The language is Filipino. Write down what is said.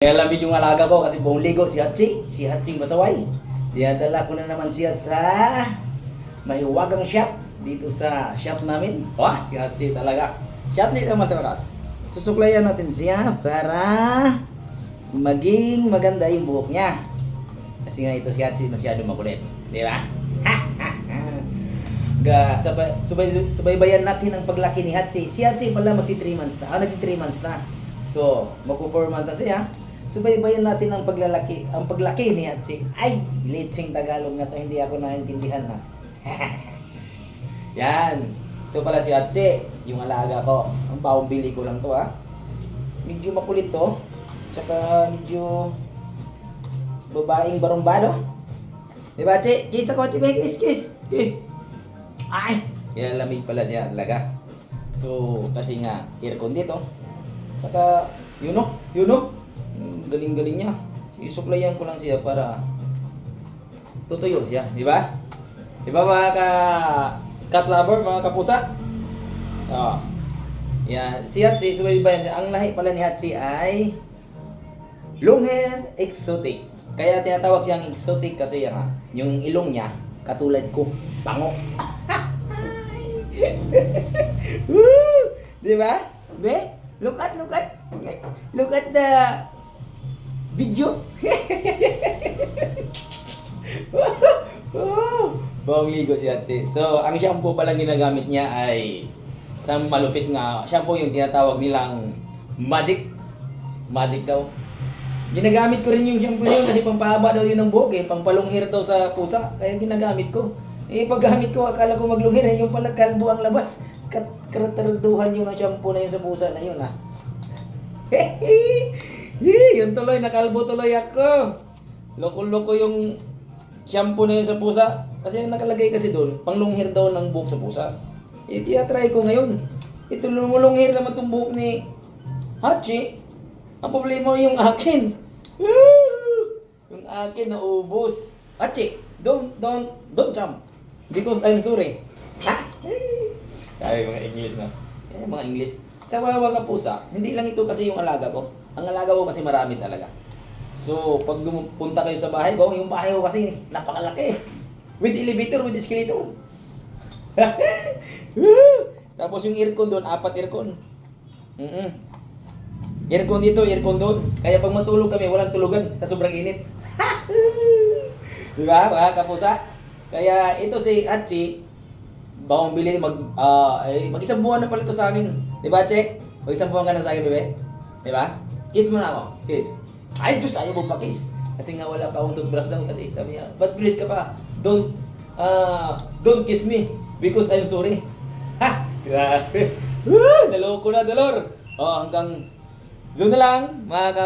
Kaya lamig yung alaga ko kasi buong ligo si Hachi Masaway. Dinadala ko na naman siya sa mahiwagang shop dito sa shop namin. Wah, si Hachi talaga. Shop dito Mas Rodas. Susuklayan natin siya para maging maganda yung buhok niya. Kasi nga ito si Hachi masyado makulit. Di ba? Subaybayan natin ang paglaki ni Hachi. Si Hachi pala magti 3 months na. Nagti 3 months na. So, magpo 4 months na siya. Subaybayan natin ang paglaki ni Hachi. Ay, litsing Tagalog na to, hindi ako naintindihan na. Yan. Ito pala si Hachi, yung alaga ko. Ang paumbili ko lang to ha. Medyo makulit to. Tsaka medyo babaeng barumbado. Diba Hachi? Kiss ako Hachi, kiss. Ay, yan lamig pala siya talaga. So, kasi nga aircon dito. Tsaka, you know. Galing-galing niya. Isuklayan ko lang siya para tutuyo siya, di ba? Di ba mga cat lover, mga kapusa? Oh. Yan, si Hachi, subaybayan siya. Ang lahi pala ni Hachi ay long hair exotic. Kaya tinatawag siyang exotic kasi yan, yung ilong niya katulad ko, pango. Woo! Di ba? Be? Look at the video. Bawang ligo si Hachi. So, ang shampoo palang ginagamit niya ay sa malupit nga shampoo yung tinatawag nilang magic daw. Ginagamit ko rin yung shampoo yun kasi pampahaba daw yun ng buhok eh, pampalong hair daw sa pusa. Kaya ginagamit ko. Eh, paggamit ko, akala ko maglong hair eh, yung pala kalbo ang labas. Karatarduhan yung shampoo na yun sa pusa na yun ha. Yun tuloy, nakalbo tuloy ako. Loko-loko yung shampoo na yun sa pusa. Kasi yung nakalagay kasi doon, pang long hair daw ng buhok sa pusa. Eh, try ko ngayon. Ito long hair naman itong buhok ni Hachi. Ang problema yung akin. Yung akin naubos. Hachi, don't jump. Because I'm sorry. Ha? Ay, mga English na. Eh, mga English. Sa mga pusa, hindi lang ito kasi yung alaga ko. Ang alaga ko kasi marami talaga. So, pag punta kayo sa bahay ko, yung bahay ko kasi napakalaki. With elevator, with escalator. Tapos yung aircon doon, 4 aircon. Aircon dito, aircon doon. Kaya pag matulog kami, walang tulugan sa sobrang init. Diba, mga kapusa? Kaya ito si Hachi, bawang bili mag-isang buwan na pala ito sa akin. Diba, Che? Mag-isang buwan ka na sa akin, bebe. Diba? Kiss mo na ako. Kiss. Ay, Diyos, ayaw mo pa-kiss. Kasi nga wala pa akong toothbrush daw. Kasi sabi niya, ba't breed ka pa? Don't kiss me because I'm sorry. Ha! Grabe. Naloko na, Dolor. Hanggang doon na lang, mga